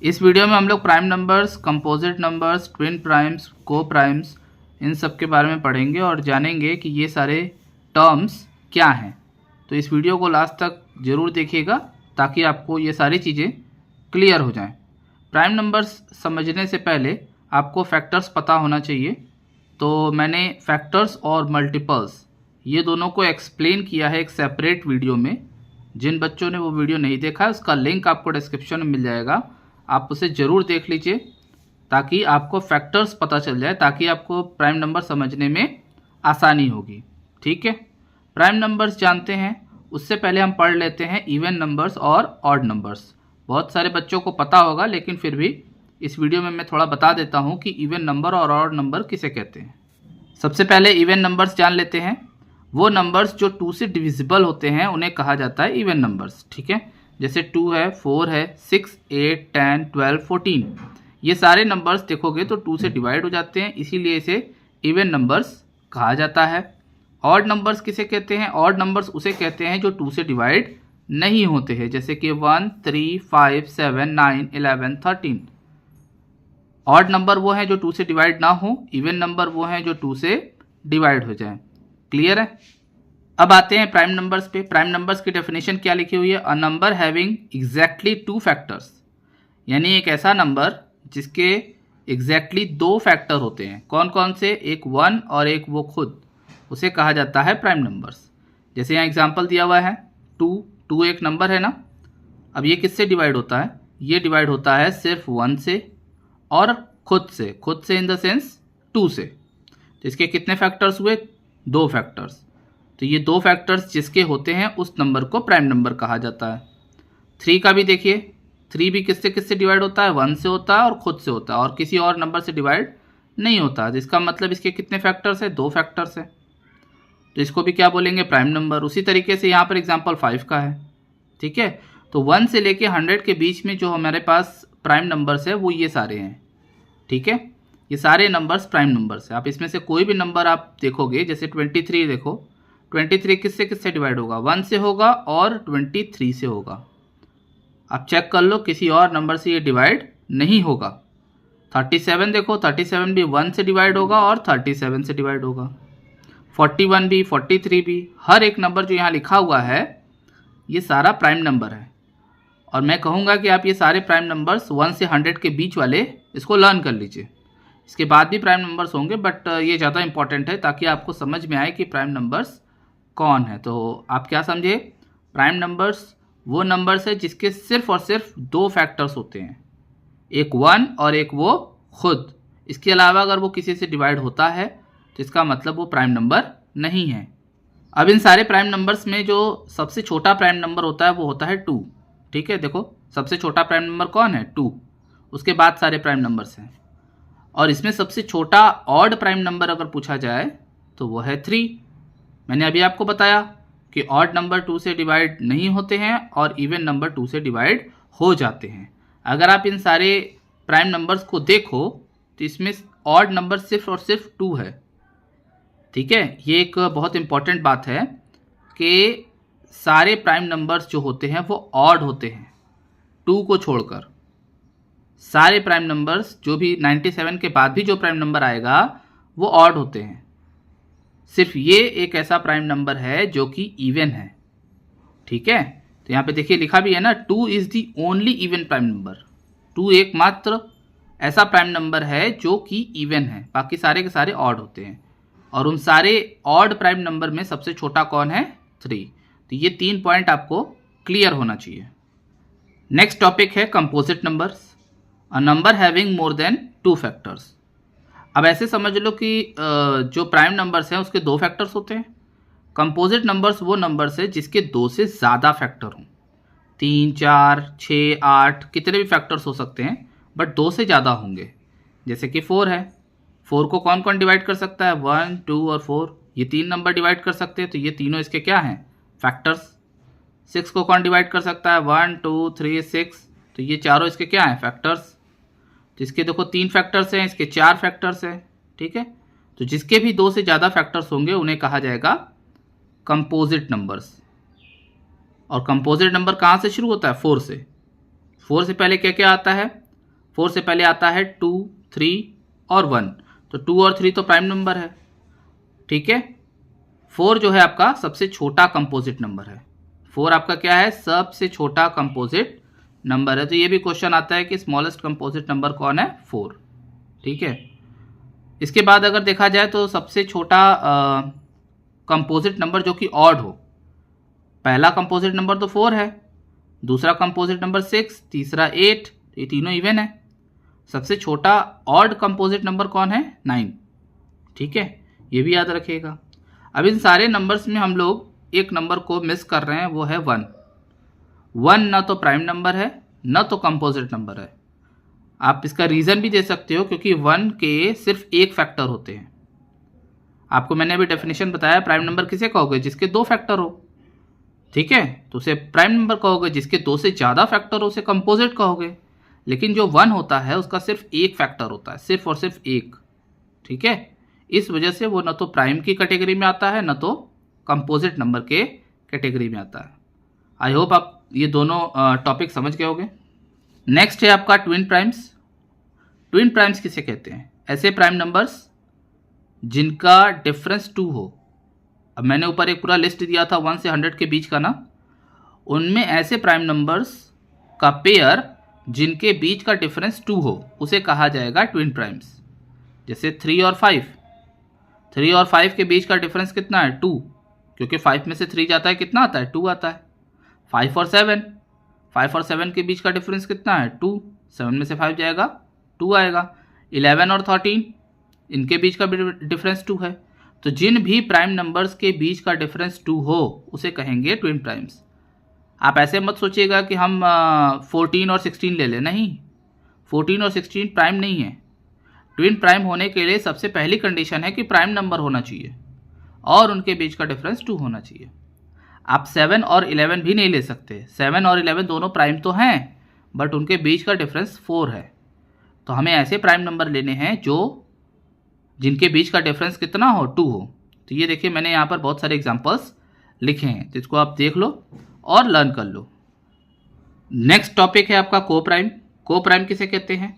इस वीडियो में हम लोग prime numbers, composite numbers, twin primes, को प्राइम्स, इन सब के बारे में पढ़ेंगे और जानेंगे कि ये सारे टर्म्स क्या हैं। तो इस वीडियो को लास्ट तक ज़रूर देखिएगा ताकि आपको ये सारी चीज़ें क्लियर हो जाएं। प्राइम नंबर्स समझने से पहले आपको फैक्टर्स पता होना चाहिए। तो मैंने फैक्टर्स और मल्टीपल्स ये दोनों को एक्सप्लेन किया है एक सेपरेट वीडियो में। जिन बच्चों ने वो वीडियो नहीं देखा उसका लिंक आपको डिस्क्रिप्शन में मिल जाएगा, आप उसे ज़रूर देख लीजिए ताकि आपको फैक्टर्स पता चल जाए, ताकि आपको प्राइम नंबर समझने में आसानी होगी। ठीक है, प्राइम नंबर्स जानते हैं, उससे पहले हम पढ़ लेते हैं इवन नंबर्स और ऑड नंबर्स। बहुत सारे बच्चों को पता होगा लेकिन फिर भी इस वीडियो में मैं थोड़ा बता देता हूँ कि इवन नंबर और ऑड नंबर किसे कहते हैं। सबसे पहले इवन नंबर्स जान लेते हैं। वो नंबर्स जो 2 से डिविजिबल होते हैं उन्हें कहा जाता है इवन नंबर्स। ठीक है, जैसे 2 है, 4 है, 6, 8, 10, 12, 14, ये सारे नंबर्स देखोगे तो 2 से डिवाइड हो जाते हैं, इसीलिए इसे इवन नंबर्स कहा जाता है। ऑड नंबर्स किसे कहते हैं? ऑड नंबर्स उसे कहते हैं जो 2 से डिवाइड नहीं होते हैं, जैसे कि 1, 3, 5, 7, 9, 11, 13। ऑड नंबर वो हैं जो 2 से डिवाइड ना हो, इवन नंबर वो हैं जो 2 से डिवाइड हो जाएं। क्लियर है? अब आते हैं प्राइम नंबर्स पे। प्राइम नंबर्स की डेफिनेशन क्या लिखी हुई है? A number having exactly 2 factors, यानी एक ऐसा नंबर जिसके एग्जैक्टली 2 फैक्टर होते हैं। कौन कौन से? एक 1 और एक वो खुद, उसे कहा जाता है प्राइम नंबर्स। जैसे यहाँ एग्जांपल दिया हुआ है 2 एक नंबर है ना। अब ये किससे डिवाइड होता है? ये डिवाइड होता है सिर्फ 1 से और खुद से इन द सेंस 2 से। तो इसके कितने फैक्टर्स हुए? 2 फैक्टर्स। तो ये 2 फैक्टर्स जिसके होते हैं उस नंबर को प्राइम नंबर कहा जाता है। 3 का भी देखिए, 3 भी किससे डिवाइड होता है? 1 से होता है और खुद से होता है और किसी और नंबर से डिवाइड नहीं होता। जिसका मतलब इसके कितने फैक्टर्स है? 2 फैक्टर्स है। तो इसको भी क्या बोलेंगे? Prime number. उसी तरीके से यहाँ पर एग्जाम्पल 5 का है। ठीक है, तो 1 से लेके 100 के बीच में जो हमारे पास प्राइम नंबर्स है वो ये सारे हैं। ठीक है, ये सारे नंबर्स प्राइम नंबर्स है। आप इसमें से कोई भी नंबर आप देखोगे, जैसे 23 देखो, 23 किससे डिवाइड होगा? 1 से होगा और 23 से होगा। आप चेक कर लो, किसी और नंबर से ये डिवाइड नहीं होगा। 37 देखो, 37 भी 1 से डिवाइड होगा और 37 से डिवाइड होगा। 41 भी, 43 भी, हर एक नंबर जो यहाँ लिखा हुआ है ये सारा प्राइम नंबर है। और मैं कहूँगा कि आप ये सारे प्राइम नंबर्स 1 से 100 के बीच वाले इसको लर्न कर लीजिए। इसके बाद भी प्राइम नंबर्स होंगे बट ये ज़्यादा इंपॉर्टेंट है ताकि आपको समझ में आए कि प्राइम नंबर्स कौन है। तो आप क्या समझे? प्राइम नंबर्स वो नंबर्स है जिसके सिर्फ और सिर्फ 2 फैक्टर्स होते हैं, एक 1 और एक वो खुद। इसके अलावा अगर वो किसी से डिवाइड होता है तो इसका मतलब वो प्राइम नंबर नहीं है। अब इन सारे प्राइम नंबर्स में जो सबसे छोटा प्राइम नंबर होता है वो होता है 2। ठीक है, देखो सबसे छोटा प्राइम नंबर कौन है? 2। उसके बाद सारे प्राइम नंबर्स हैं और इसमें सबसे छोटा ऑड प्राइम नंबर अगर पूछा जाए तो वो है 3। मैंने अभी आपको बताया कि ऑड नंबर 2 से डिवाइड नहीं होते हैं और इवन नंबर 2 से डिवाइड हो जाते हैं। अगर आप इन सारे प्राइम नंबर्स को देखो तो इसमें ऑड नंबर सिर्फ और सिर्फ 2 है। ठीक है, ये एक बहुत इंपॉर्टेंट बात है कि सारे प्राइम नंबर्स जो होते हैं वो ऑड होते हैं, 2 को छोड़कर। सारे प्राइम नंबर्स जो भी 97 के बाद भी जो प्राइम नंबर आएगा वो ऑड होते हैं। सिर्फ ये एक ऐसा प्राइम नंबर है जो कि इवन है। ठीक है, तो यहाँ पे देखिए लिखा भी है ना, 2 is the only even prime number. 2 एकमात्र ऐसा प्राइम नंबर है जो कि इवन है, बाकी सारे के सारे ऑड होते हैं। और उन सारे ऑड प्राइम नंबर में सबसे छोटा कौन है? 3। तो ये 3 पॉइंट आपको क्लियर होना चाहिए। नेक्स्ट टॉपिक है composite numbers. A number having more than 2 factors. अब ऐसे समझ लो कि जो प्राइम नंबर्स हैं उसके 2 फैक्टर्स होते हैं। कंपोजिट नंबर्स वो नंबर्स है जिसके 2 से ज़्यादा फैक्टर हों। 3, 4, 6, 8 कितने भी फैक्टर्स हो सकते हैं बट 2 से ज़्यादा होंगे। जैसे कि 4 है, 4 को कौन कौन डिवाइड कर सकता है? 1, 2 और 4, ये 3 नंबर डिवाइड कर सकते हैं, तो ये तीनों इसके क्या हैं? फैक्टर्स। 6 को कौन डिवाइड कर सकता है? 1, 2, 3, 6, तो ये चारों इसके क्या हैं? फैक्टर्स। तो इसके देखो 3 फैक्टर्स हैं, इसके 4 फैक्टर्स हैं। ठीक है, तो जिसके भी 2 से ज़्यादा फैक्टर्स होंगे उन्हें कहा जाएगा कंपोजिट नंबर्स। और कंपोजिट नंबर कहाँ से शुरू होता है? 4 से। 4 से पहले क्या क्या आता है? 4 से पहले आता है 2, 3 और 1, तो 2 और 3 तो प्राइम नंबर है, ठीक है। 4 जो है आपका सबसे छोटा कंपोजिट नंबर है। 4 आपका क्या है, सबसे छोटा कंपोजिट नंबर है। तो ये भी क्वेश्चन आता है कि स्मॉलेस्ट कंपोजिट नंबर कौन है, 4, ठीक है। इसके बाद अगर देखा जाए तो सबसे छोटा कंपोजिट नंबर जो कि ऑड हो, पहला कंपोजिट नंबर तो 4 है, दूसरा कंपोजिट नंबर 6, तीसरा 8, ये तीनों इवन है। सबसे छोटा ऑड कंपोजिट नंबर कौन है, 9, ठीक है, ये भी याद रखिएगा। अब इन सारे नंबर्स में हम लोग एक नंबर को मिस कर रहे हैं, वो है 1। 1 ना तो प्राइम नंबर है ना तो कंपोजिट नंबर है। आप इसका रीज़न भी दे सकते हो, क्योंकि 1 के सिर्फ एक फैक्टर होते हैं। आपको मैंने अभी डेफिनेशन बताया, प्राइम नंबर किसे कहोगे, जिसके 2 फैक्टर हो, ठीक है, तो उसे प्राइम नंबर कहोगे। जिसके 2 से ज़्यादा फैक्टर हो उसे कंपोजिट कहोगे। लेकिन जो 1 होता है उसका सिर्फ एक फैक्टर होता है, सिर्फ और सिर्फ एक, ठीक है। इस वजह से वो न तो प्राइम की कैटेगरी में आता है न तो कंपोजिट नंबर के कैटेगरी में आता है। आई होप आप ये दोनों टॉपिक समझ गए होंगे। नेक्स्ट है आपका ट्विन प्राइम्स। ट्विन प्राइम्स किसे कहते हैं, ऐसे प्राइम नंबर्स जिनका डिफरेंस 2 हो। अब मैंने ऊपर एक पूरा लिस्ट दिया था 1 से 100 के बीच का ना, उनमें ऐसे प्राइम नंबर्स का पेयर जिनके बीच का डिफरेंस 2 हो उसे कहा जाएगा ट्विन प्राइम्स। जैसे 3 और 5, 3 और 5 के बीच का डिफरेंस कितना है, 2, क्योंकि 5 में से 3 जाता है कितना आता है, 2 आता है। 5 और 7, 5 और 7 के बीच का डिफरेंस कितना है, 2, 7 में से 5 जाएगा 2 आएगा। 11 और 13 इनके बीच का डिफरेंस 2 है। तो जिन भी प्राइम नंबर्स के बीच का डिफरेंस 2 हो उसे कहेंगे ट्विन प्राइम्स। आप ऐसे मत सोचिएगा कि हम 14 और 16 ले लें, नहीं, 14 और 16 प्राइम नहीं है। ट्विन प्राइम होने के लिए सबसे पहली कंडीशन है कि प्राइम नंबर होना चाहिए और उनके बीच का डिफरेंस 2 होना चाहिए। आप 7 और 11 भी नहीं ले सकते, 7 और 11 दोनों प्राइम तो हैं बट उनके बीच का डिफरेंस 4 है। तो हमें ऐसे प्राइम नंबर लेने हैं जो जिनके बीच का डिफरेंस कितना हो, 2 हो। तो ये देखिए मैंने यहाँ पर बहुत सारे एग्जांपल्स लिखे हैं, जिसको आप देख लो और लर्न कर लो। नेक्स्ट टॉपिक है आपका को प्राइम। को प्राइम किसे कहते हैं,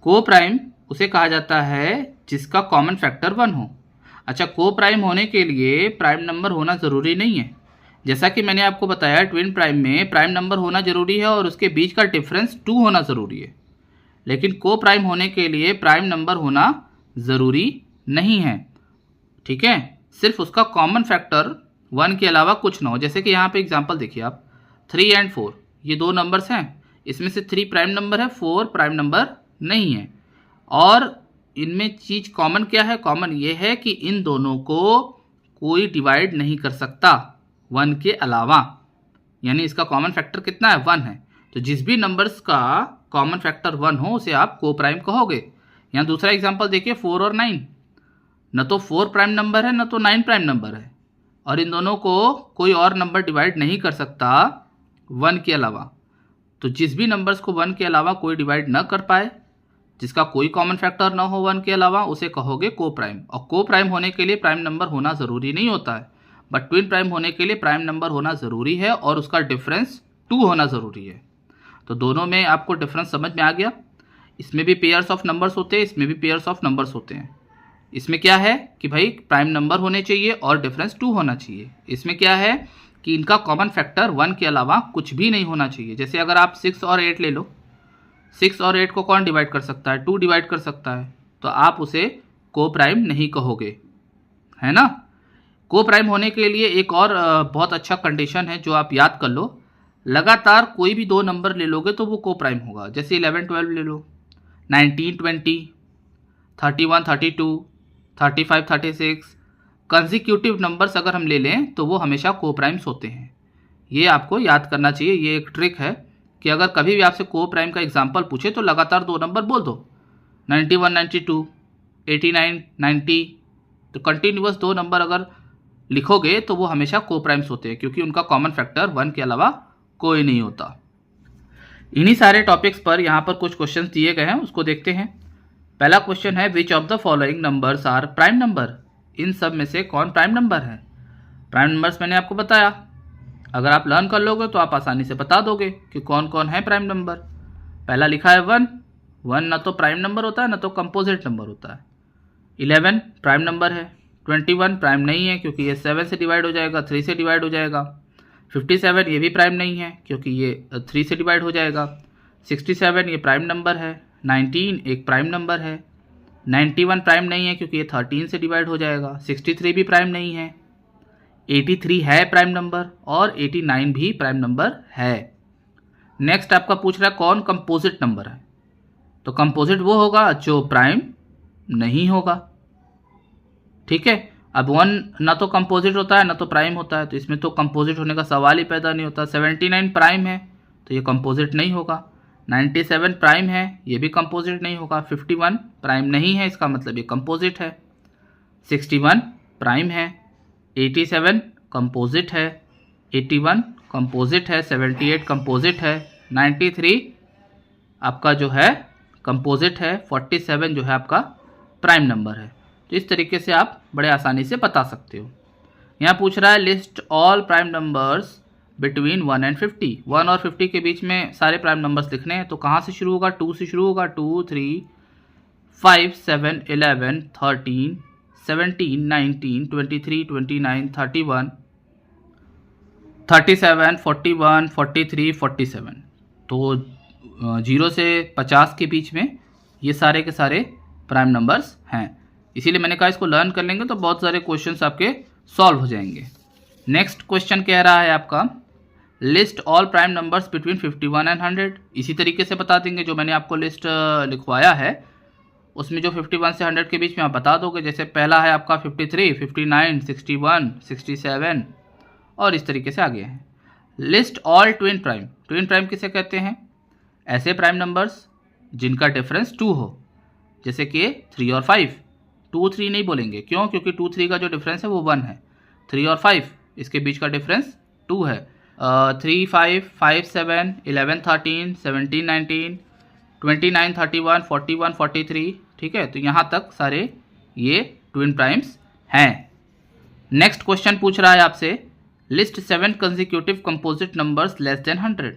को प्राइम उसे कहा जाता है जिसका कॉमन फैक्टर 1 हो। अच्छा, को प्राइम होने के लिए प्राइम नंबर होना ज़रूरी नहीं है। जैसा कि मैंने आपको बताया ट्विन प्राइम में प्राइम नंबर होना ज़रूरी है और उसके बीच का डिफरेंस 2 होना ज़रूरी है। लेकिन को प्राइम होने के लिए प्राइम नंबर होना ज़रूरी नहीं है, ठीक है, सिर्फ उसका कॉमन फैक्टर 1 के अलावा कुछ ना हो। जैसे कि यहाँ पे एग्जांपल देखिए आप, 3 एंड 4 ये 2 नंबर्स हैं, इसमें से 3 प्राइम नंबर है, 4 प्राइम नंबर नहीं है। और इनमें चीज़ कॉमन क्या है, कॉमन ये है कि इन दोनों को कोई डिवाइड नहीं कर सकता 1 के अलावा, यानी इसका कॉमन फैक्टर कितना है, 1 है। तो जिस भी नंबर्स का कॉमन फैक्टर 1 हो उसे आप को प्राइम कहोगे। यहाँ दूसरा एग्जांपल देखिए 4 और 9, न तो 4 प्राइम नंबर है न तो 9 प्राइम नंबर है, और इन दोनों को कोई और नंबर डिवाइड नहीं कर सकता 1 के अलावा। तो जिस भी नंबर्स को 1 के अलावा कोई डिवाइड न कर पाए, जिसका कोई कॉमन फैक्टर ना हो 1 के अलावा, उसे कहोगे को प्राइम। और को प्राइम होने के लिए प्राइम नंबर होना ज़रूरी नहीं होता है, बट ट्विन प्राइम होने के लिए प्राइम नंबर होना ज़रूरी है और उसका डिफरेंस 2 होना ज़रूरी है। तो दोनों में आपको डिफरेंस समझ में आ गया। इसमें भी पेयर्स ऑफ नंबर्स होते हैं, इसमें भी पेयर्स ऑफ नंबर्स होते हैं। इसमें क्या है कि भाई प्राइम नंबर होने चाहिए और डिफरेंस 2 होना चाहिए। इसमें क्या है कि इनका कॉमन फैक्टर 1 के अलावा कुछ भी नहीं होना चाहिए। जैसे अगर आप 6 और 8 ले लो, 6 और 8 को कौन डिवाइड कर सकता है, 2 डिवाइड कर सकता है, तो आप उसे को प्राइम नहीं कहोगे, है ना। को प्राइम होने के लिए एक और बहुत अच्छा कंडीशन है जो आप याद कर लो, लगातार कोई भी 2 नंबर ले लोगे तो वो को प्राइम होगा। जैसे 11 12 ले लो, 19 20, 31 32, 35 36, कंसिक्यूटिव नंबर्स अगर हम ले लें तो वो हमेशा को प्राइम्स होते हैं। ये आपको याद करना चाहिए, ये एक ट्रिक है कि अगर कभी भी आपसे को प्राइम का एग्जांपल पूछे तो लगातार 2 नंबर बोल दो, 91 92, 89 90, तो कंटिन्यूअस 2 नंबर अगर लिखोगे तो वो हमेशा को प्राइम्स होते हैं, क्योंकि उनका कॉमन फैक्टर 1 के अलावा कोई नहीं होता। इन्हीं सारे टॉपिक्स पर यहाँ पर कुछ क्वेश्चंस दिए गए हैं, उसको देखते हैं। पहला क्वेश्चन है which of the following numbers are prime number. इन सब में से कौन प्राइम नंबर है। प्राइम नंबर्स मैंने आपको बताया, अगर आप लर्न कर लोगे तो आप आसानी से बता दोगे कि कौन कौन है प्राइम नंबर। पहला लिखा है 1, 1 ना तो प्राइम नंबर होता है ना तो कंपोजिट नंबर होता है। 11 प्राइम नंबर है। 21 प्राइम नहीं है क्योंकि ये 7 से डिवाइड हो जाएगा, 3 से डिवाइड हो जाएगा। 57 ये भी प्राइम नहीं है क्योंकि ये 3 से डिवाइड हो जाएगा। 67 ये प्राइम नंबर है। 19 एक प्राइम नंबर है। 91 प्राइम नहीं है क्योंकि ये 13 से डिवाइड हो जाएगा। 63 भी प्राइम नहीं है। 83 है प्राइम नंबर और 89 भी प्राइम नंबर है। नेक्स्ट आपका पूछ रहा है कौन कंपोजिट नंबर है, तो कंपोजिट वो होगा जो प्राइम नहीं होगा। ठीक है, अब 1 ना तो कंपोजिट होता है ना तो प्राइम होता है, तो इसमें तो कंपोजिट होने का सवाल ही पैदा नहीं होता। 79 प्राइम है तो ये कंपोजिट नहीं होगा। 97 प्राइम है, ये भी कंपोजिट नहीं होगा। 51 प्राइम नहीं है, इसका मतलब ये कंपोजिट है। 61 प्राइम है। 87 कंपोजिट है। 81 कंपोजिट है। 78 कंपोजिट है। 93 आपका जो है कंपोजिट है। 47 जो है आपका प्राइम नंबर है। तो इस तरीके से आप बड़े आसानी से बता सकते हो। यहाँ पूछ रहा है list all prime numbers between 1 and 50। 1 और 50 के बीच में सारे प्राइम नंबर्स लिखने हैं, तो कहाँ से शुरू होगा? 2 से शुरू होगा। 2, 3, 5, 7, 11, 13, 17, 19, 23, 29, 31, 37, 41, 43, 47। तो 0 से 50 के बीच में ये सारे के सारे प्राइम नंबर्स हैं। इसीलिए मैंने कहा इसको लर्न कर लेंगे तो बहुत सारे क्वेश्चंस आपके सॉल्व हो जाएंगे। नेक्स्ट क्वेश्चन कह रहा है आपका list all prime numbers between 51 and 100। इसी तरीके से बता देंगे जो मैंने आपको लिस्ट लिखवाया है, उसमें जो 51 से 100 के बीच में आप बता दोगे। जैसे पहला है आपका 53, 59, 61, 67 और इस तरीके से आगे हैं। List all twin prime. Twin prime किसे कहते हैं? ऐसे प्राइम नंबर्स जिनका डिफरेंस 2 हो, जैसे कि 3 और 5। 2, 3 नहीं बोलेंगे, क्यों? क्योंकि 2, 3 का जो डिफरेंस है वो 1 है। 3 और 5 इसके बीच का डिफरेंस 2 है। 3, 5, 5, 7, 11, 13, 17, 19, 29, 31, 41, 43। ठीक है, तो यहाँ तक सारे ये ट्विन प्राइम्स हैं। नेक्स्ट क्वेश्चन पूछ रहा है आपसे list 7 consecutive composite numbers less than 100।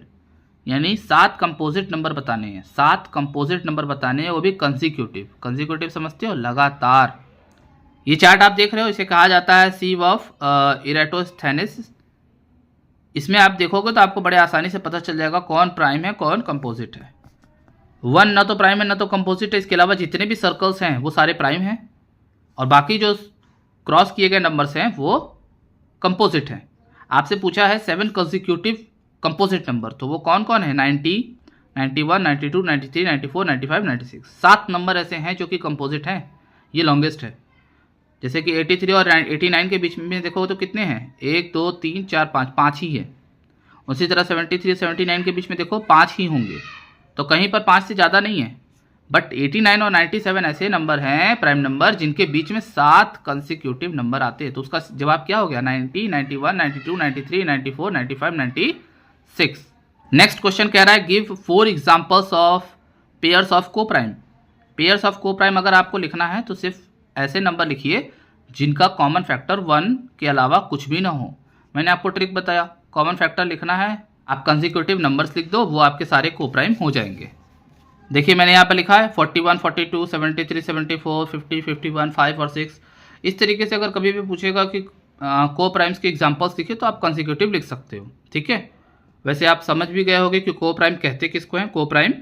यानी 7 कंपोजिट नंबर बताने हैं। 7 कंपोजिट नंबर बताने हैं, वो भी कंसेक्यूटिव। कंसेक्यूटिव समझते हो? लगातार। ये चार्ट आप देख रहे हो, इसे कहा जाता है सीव ऑफ इरेटोस्थेनिस। इसमें आप देखोगे तो आपको बड़े आसानी से पता चल जाएगा कौन प्राइम है कौन कंपोजिट है। 1 ना तो प्राइम है ना तो कंपोजिट है। इसके अलावा जितने भी सर्कल्स हैं वो सारे प्राइम हैं और बाकी जो क्रॉस किए गए नंबर्स हैं वो कंपोजिट हैं। आपसे पूछा है 7 कंसेक्यूटिव कंपोजिट नंबर, तो वो कौन कौन है? 90, 91, 92, 93, 94, 95, 96। 7 नंबर ऐसे हैं जो कि कंपोजिट हैं। ये लॉन्गेस्ट है। जैसे कि 83 और 89 के बीच में देखो तो कितने हैं? 1, 2, 3, 4, 5, 5 ही है। उसी तरह 73, 79 के बीच में देखो 5 ही होंगे, तो कहीं पर 5 से ज़्यादा नहीं है। बट 89 और 97 ऐसे नंबर हैं प्राइम नंबर जिनके बीच में 7 कंसेक्यूटिव नंबर आते हैं। तो उसका जवाब क्या हो गया? 90, 91, 92, 93, 94, 95, 96। नेक्स्ट क्वेश्चन कह रहा है give 4 examples of pairs of को प्राइम। पेयर्स ऑफ को प्राइम अगर आपको लिखना है तो सिर्फ ऐसे नंबर लिखिए जिनका कॉमन फैक्टर 1 के अलावा कुछ भी ना हो। मैंने आपको ट्रिक बताया, कॉमन फैक्टर लिखना है, आप कंसेक्यूटिव नंबर्स लिख दो, वो आपके सारे को प्राइम हो जाएंगे। देखिए मैंने यहाँ पर लिखा है 41, 42, 73, 74, 50, 51, 5 और 6। इस तरीके से अगर कभी भी पूछेगा कि को प्राइम्स के एग्जांपल्स लिखिए तो आप कंसेक्यूटिव लिख सकते हो। ठीक है, वैसे आप समझ भी गए होंगे कि को प्राइम कहते किसको हैं। को प्राइम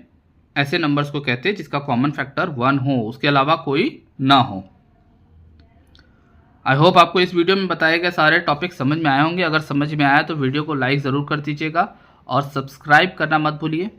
ऐसे नंबर्स को कहते हैं जिसका कॉमन फैक्टर 1 हो, उसके अलावा कोई ना हो। आई होप आपको इस वीडियो में बताए गए सारे टॉपिक समझ में आए होंगे। अगर समझ में आया तो वीडियो को लाइक ज़रूर कर दीजिएगा और सब्सक्राइब करना मत भूलिए।